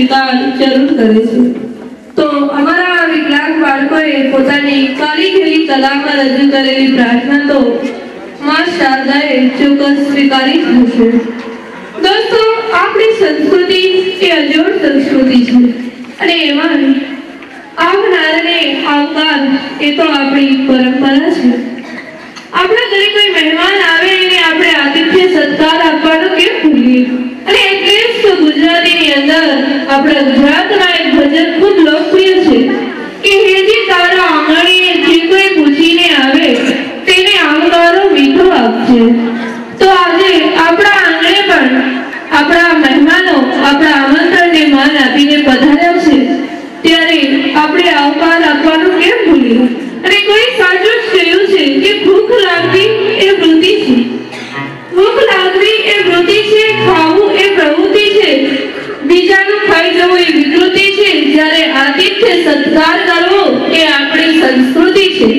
સ્વીકાર જરૂર કરે છે। તો અમારા વિકલાંગ બાળકોએ પોતાની કારીગરી કલામાં રજૂ કરેલી પ્રાર્થના તો માં શારદાએ ચોક્કસ સ્વીકારી જ હશે। દોસ્તો, આપણી સંસ્કૃતિ એ અજોડ સંસ્કૃતિ છે અને એમાં આવનારને આવકાર એ તો આપણી પરંપરા છે। આપણા ઘરે કોઈ મહેમાન આવે એને આપણે આતિથ્ય સત્કાર આપવાનો કેમ ભૂલીએ? અને એટલે જ તો ગુજરાતીની અંદર આપણા ગુજરાતના એક ભજન ખૂબ લોકપ્રિય છે કે હેજી તારા આંગણીએ જે કોઈ પૂછીને આવે તેને આવકારો મીઠો આપજે। તો આજે આપણા આંગણે પણ આપણા મહેમાનો આપણા આમંત્રણને માન આપીને પધાર્યા છે, ત્યારે આપણે આવકાર આપવાનું કેમ ભૂલીએ? અને કોઈ સાચું જ કહ્યું છે કે ભૂખ લાગવી એ વૃત્તિ છે, ભૂખ લાગવી એ વૃત્તિ છે, ખાવું એ પ્રવૃત્તિ છે, બીજાનું ખાઈ જવું એ વિકૃતિ છે, જ્યારે આતિથ્ય સત્કાર કરવો એ આપણી સંસ્કૃતિ છે।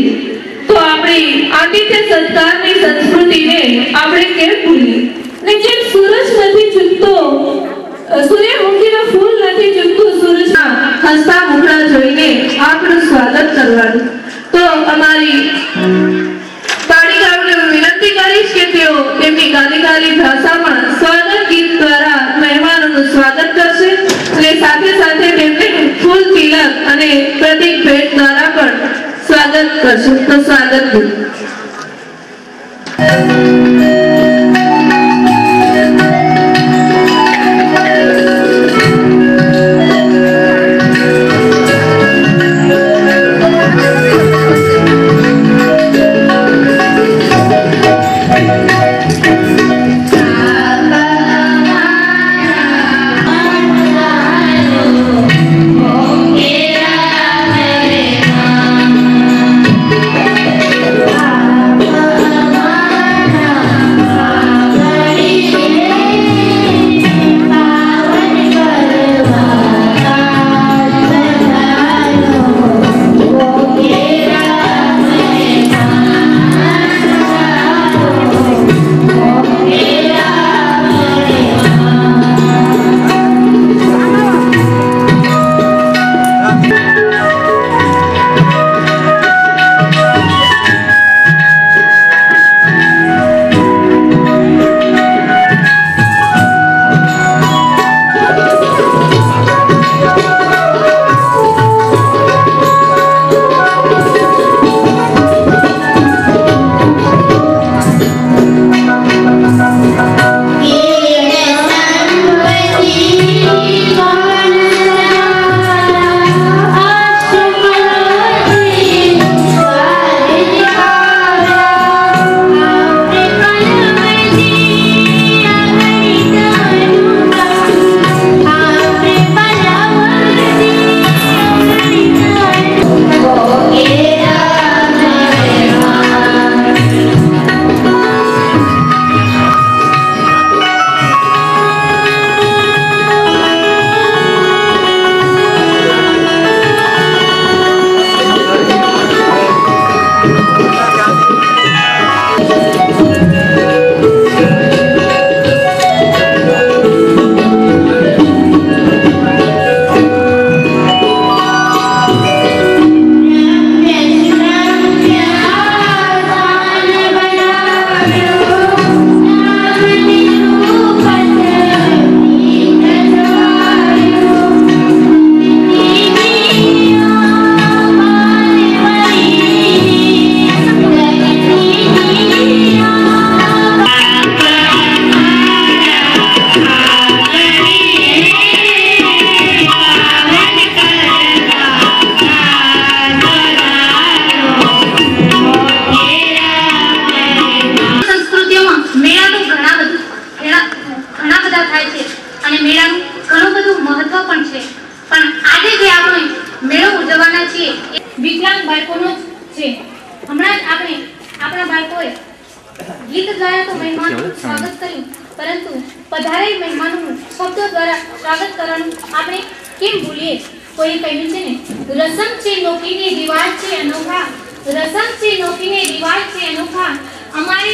તો આપણી આતિથ્ય સત્કારની સંસ્કૃતિને આપણે કેમ ભૂલીએ? ને જેમ સૂરજ નથી ચૂકતો, સૂર્યમુખીનું ફૂલ નથી ચૂકતું સૂરજના હસતા મુખડા જોઈને આપણું સ્વાગત કરવાનું। તો અમારી બાળિકાઓને વિનંતી કરીશ કે તેઓ તેમની ગાલિકાલી ભાષામાં સ્વાગત ગીત દ્વારા મહેમાનોનું સ્વાગત કરશે અને સાથે સાથે તેમને ફૂલ તિલક અને પ્રતિક ભેટ દ્વારા પણ સ્વાગત કરશે। તો સ્વાગત ગીત। गीत द्वारा तो मेहमान स्वागत કર્યું, પરંતુ પધારેલ મહેમાનોનું શબ્દો દ્વારા સ્વાગત કરવાનું આપણે કેમ ભૂલીએ? કોઈ કહ્યું છે ને, રસમ છે નોકીને રિવાજ છે અનોખા, રસમ છે નોકીને રિવાજ છે અનોખા, અમારે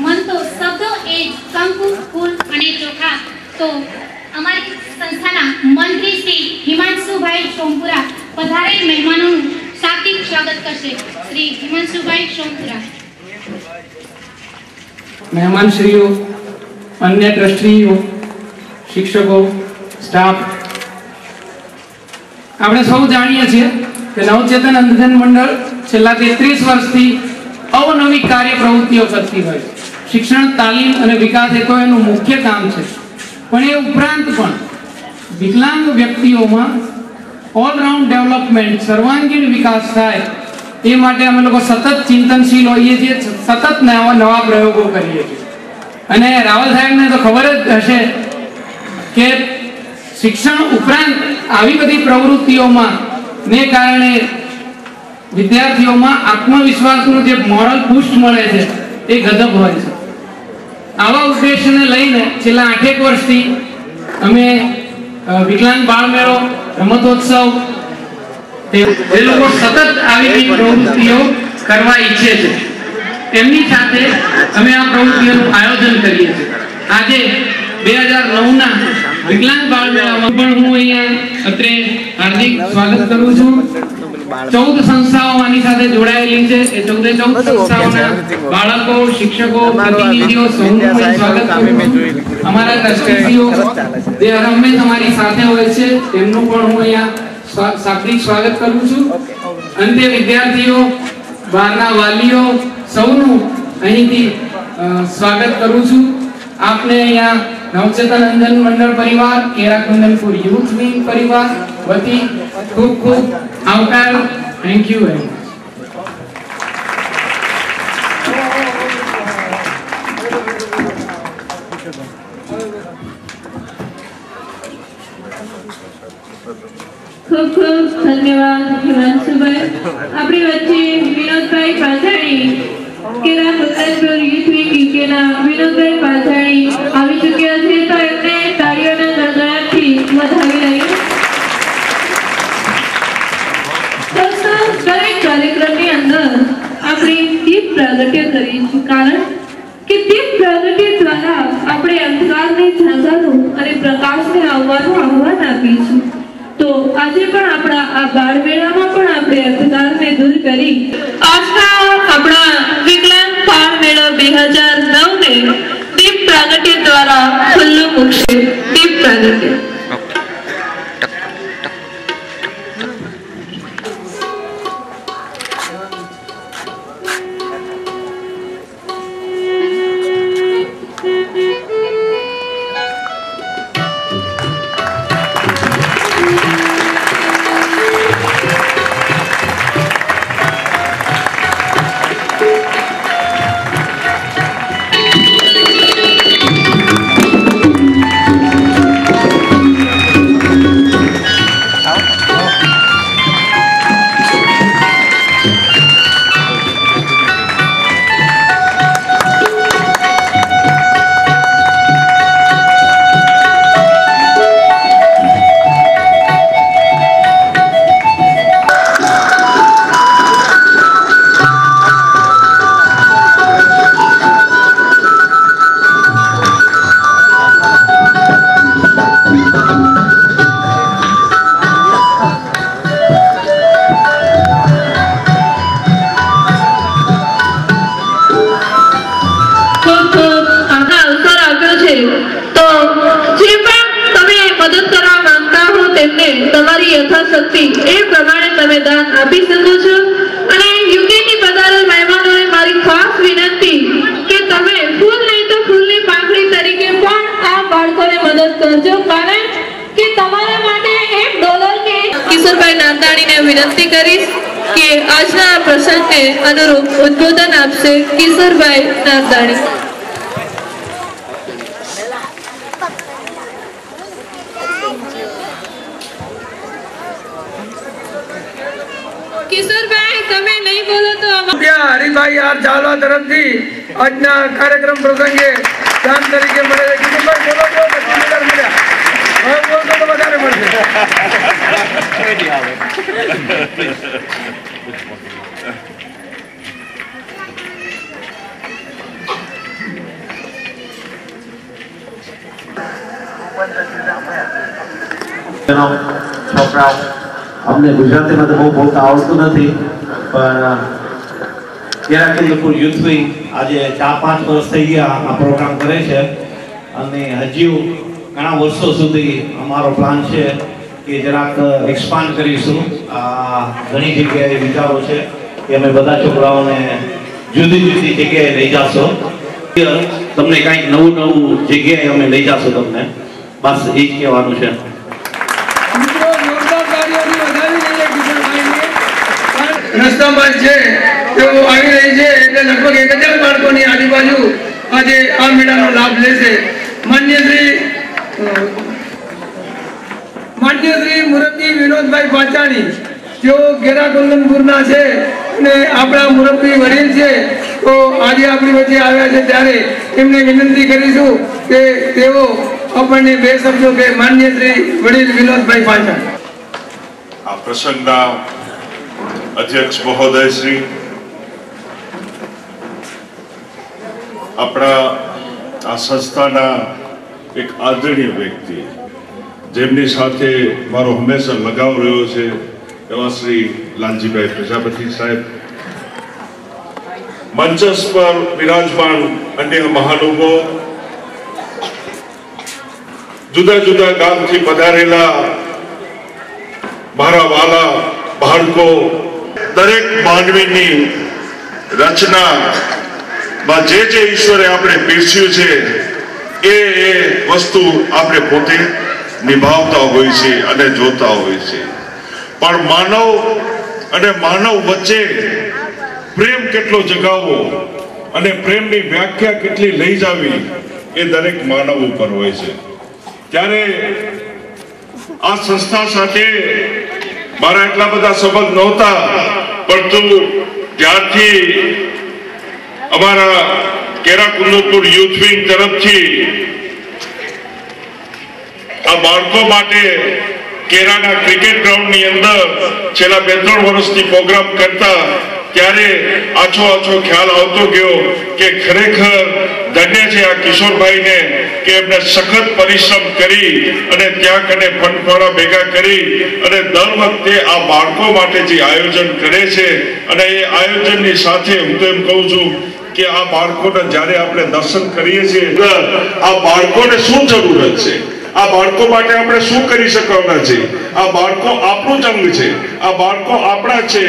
મન તો શબ્દો એ કંકુ ફૂલ અને ચોખા। તો અમારી સંસ્થાના મંત્રી શ્રી હિમાંશુભાઈ સોમપુરા પધારેલ મહેમાનોનું શાબ્દિક સ્વાગત કરશે. શ્રી હિમાંશુભાઈ સોમપુરા. મહેમાનશ્રીઓ, અન્ય ટ્રસ્ટીઓ, શિક્ષકો, સ્ટાફ, આપણે સૌ જાણીએ છીએ કે નવચેતન અંધજન મંડળ છેલ્લા 33 વર્ષથી અવનવી કાર્ય પ્રવૃત્તિઓ કરતી હોય છે. શિક્ષણ, તાલીમ અને વિકાસ એ તો એનું મુખ્ય કામ છે, પણ એ ઉપરાંત પણ વિકલાંગ વ્યક્તિઓમાં ઓલરાઉન્ડ ડેવલપમેન્ટ, સર્વાંગીણ વિકાસ થાય એ માટે અમે લોકો સતત ચિંતનશીલ હોઈએ છીએ, સતત નવા પ્રયોગો કરીએ છીએ. અને રાવલ સાહેબને તો ખબર જ હશે કે શિક્ષણ ઉપરાંત આવી બધી પ્રવૃત્તિઓમાં ને કારણે વિદ્યાર્થીઓમાં આત્મવિશ્વાસનું જે મોરલ બૂસ્ટ મળે છે એ ગજબ હોય છે. આવા ઉદ્દેશને લઈને છેલ્લા 8 વર્ષથી અમે વિકલાંગ બાળ મેળો, રમતોત્સવ, એ લોકો સતત આવી પ્રવૃત્તિઓ કરવા ઈચ્છે છે. તેમની સાથે અમે આ પ્રવૃત્તિઓનું આયોજન કરીએ છીએ. આજે 2009ના વિકલાંગ બાળ મેળામાં પણ હું અહીંયા અત્રે હાર્દિક સ્વાગત કરું છું. 14 સંસ્થાઓ આની સાથે જોડાયેલી છે. એ 14 સંસ્થાઓના બાળકો, શિક્ષકો, પ્રતિનિધિઓ સૌનું હું સ્વાગત કરું છું. અમારા ટ્રસ્ટીઓ જે હંમેશા અમારી સાથે હોય છે તેમનું પણ હું અહીંયા શાબ્દિક સ્વાગત કરું છું. અંતે વિદ્યાર્થીઓ, બહારના વાલીઓ સૌનું અહીંથી સ્વાગત કરું છું. આપને અહીંયા નવચેતન અંધજન મંડળ પરિવાર, કેરા કુંદનપુર યુથ વિંગ પરિવાર વતી ખૂબ ખૂબ આવકાર. Thank you very much. ખૂબ ખૂબ ધન્યવાદ હિમાંશુભાઈ. આપણી વચ્ચે વિનોદભાઈ પાંજાણી, કેરા કુંદનપુર યુથ વિંગ કેના વિનોદભાઈ પાંજાણી આવી ચૂક્યા છે, તો એમને તાળીઓના ગણગણાટથી વધાવી લઈએ. દરેક કાર્યક્રમની અંદર આપણે દીપ પ્રાગટ્ય કરીએ છીએ, કારણ કે દીપ પ્રાગટ્ય દ્વારા આપણે અંધકારને જાગવાનું અને પ્રકાશને આવવાનું આહ્વાન આપીએ છીએ. તો આજે પણ આપણા આ બાળ મેળામાં પણ આપણે અંધકારને દૂર કરી આજના આપણા વિકલાંગ બાળ મેળા 2009 ને દીપ પ્રાગટ્ય દ્વારા ખુલ્લું મૂકશે. દીપ પ્રાગટ્ય. તમારી યથાશક્તિ એ પ્રમાણે તમે દાન આપી શકો છો. અને યુકેથી પધારેલ મહેમાનોને મારી ખાસ વિનંતી કે તમે ફૂલ નહીં તો ફૂલની પાંખડી તરીકે પણ આ બાળકોને મદદ કરજો, કારણ કે તમારા માટે $1 કે કિશોરભાઈ નાંદાણીને વિનંતી કરીશ કે આજના આ પ્રસંગને અનુરૂપ ઉદ્બોધન આપશે કિશોરભાઈ નાંદાણી. કિશોરભાઈ તમે નહીં બોલો તો હરિભાઈ યાર ચાલવા તરફથી આજના કાર્યક્રમ પ્રસંગે દાન તરીકે મળે છે. કિશોરભાઈ બોલો તો 25,000 મળ્યા. હવે બોલતો તો વધારે મળશે. છોકરાઓ અમને ગુજરાતીમાં તો બહુ બોલતા આવડતું નથી, પણ કેરાકુંદપુર યુથ વિંગ આજે 4-5 વર્ષ થઈ ગયા આ પ્રોગ્રામ કરે છે અને હજી ઘણા વર્ષો સુધી અમારો પ્લાન છે કે જરાક એક્સપાન્ડ કરીશું. ઘણી જગ્યાએ વિચારો છે કે અમે બધા છોકરાઓને જુદી જુદી જગ્યાએ લઈ જશો, તમને કંઈક નવું જગ્યાએ અમે લઈ જશો તમને, બસ એ જ કહેવાનું છે. રસ્તામાં છે તેઓ આવી રહી છે એટલે લગભગ 1000 બાળકોની આજુબાજુ આજે આ મેળાનો લાભ લેશે. માન્ય શ્રી મુરબ્બી વિનોદભાઈ પાંચાણી જેઓ કેરાકુંદપુરના છે અને આપણા મુરબ્બી વડીલ છે, તો આજે આપણી વચ્ચે આવ્યા છે ત્યારે એમને વિનંતી કરીશું કે તેઓ આપણને 2 શબ્દો કે માન્ય શ્રી વડીલ વિનોદભાઈ પાંચાણી. આ પ્રસંગના અધ્યક્ષ મહોદય શ્રી, આપણા આ સંસ્થાના એક આદરણીય વ્યક્તિ જેમની સાથે મારો હંમેશા લગાવ રહ્યો છે એવા શ્રી લાલજીભાઈ પ્રજાપતિ સાહેબ, મંચસ પર વિરાજમાન અન્ય મહાનુભાવો, જુદા જુદા ગામથી પધારેલા મારા વાલા બાળકો, દરેક માનવીની રચનામાં જે ઈશ્વરે આપણે પીરસ્યું છે એ વસ્તુ આપણે પોતે નિભાવતા હોય છે અને જોતા હોય છે, પણ માનવ અને માનવ વચ્ચે પ્રેમ કેટલો જગાવવો અને પ્રેમની વ્યાખ્યા કેટલી લઈ જાવી એ દરેક માનવ ઉપર હોય છે. ત્યારે આ સંસ્થા સાથે મારા એટલા બધા સંબંધ નહોતા, પરંતુ જ્યારથી અમારા કેરાકુંદપુર યુથ વિંગ તરફથી આ બાળકો માટે કેરાના ક્રિકેટ ગ્રાઉન્ડની અંદર છેલ્લા 2-3 વર્ષથી પ્રોગ્રામ કરતા, ત્યારે આછો ખ્યાલ આવતો ગયો કે ખરેખર ધન્ય છે આ કિશોરભાઈને કે એમને સખત પરિશ્રમ કરી અને ત્યાં કને ફંડફાળા ભેગા કરી અને દર વખતે આ બાળકો માટે જે આયોજન કરે છે, અને એ આયોજનની સાથે હું તો એમ કહું છું કે આ બાળકોને જ્યારે આપણે દર્શન કરીએ છીએ, આ બાળકોને શું જરૂરત છે, આ બાળકો માટે આપણે શું કરી શકવાના છે, આ બાળકો આપણું જ અંગ છે, આ બાળકો આપણા છે.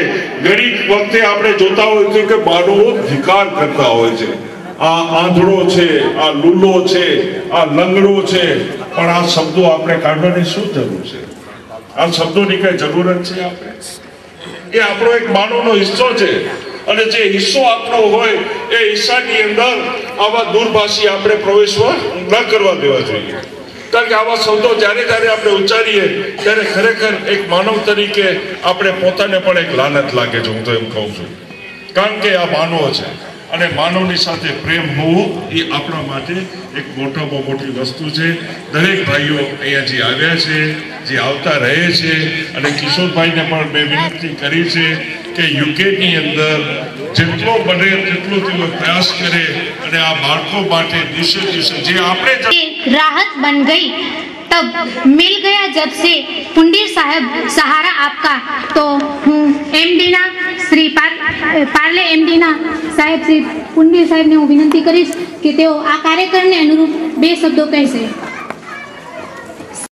ઘણી વખતે આપણે જોતા હોય છે કે માનવો ધિકાર કરતા હોય છે, આ આંધળો છે, આ લૂલો છે, આ લંગડો છે, પણ આ શબ્દો આપણે કાઢવાની શું જરૂર છે? આ શબ્દોની કઈ જરૂરત છે? આપણે એ આપણો એક માનવનો હિસ્સો છે, અને જે હિસ્સો આપણો હોય એ હિસ્સાની અંદર આવા દૂરભાષી આપણે પ્રવેશવા ન કરવા દેવા જોઈએ. કારણ કે આવા શબ્દો જ્યારે આપણે ઉચ્ચારીએ ત્યારે ખરેખર એક માનવ તરીકે આપણે પોતાને પણ એક લાનત લાગે છે, હું તો એમ કહું છું. કારણ કે આ માનવ છે અને માનવની સાથે પ્રેમ હોવો એ આપણા માટે એક મોટામાં મોટી વસ્તુ છે. દરેક ભાઈઓ અહીંયા જે આવ્યા છે, જે આવતા રહે છે, અને કિશોરભાઈને પણ મેં વિનંતી કરી છે કે યુકેની અંદર જેટલો બને તેટલો તેઓ પ્રયાસ કરે અને આ બાળકો માટે દિવસે જે આપણે राहत बन गई तब मिल गया जब से पुंडीर साहब सहारा आपका. तो હું એમડીના શ્રી પાર્લે એમડીના સાહેબ શ્રી પુંડીર સાહેબને હું વિનંતી કરીશ કે તેઓ આ કાર્યક્રમને અનુરૂપ 2 શબ્દો કહેશે.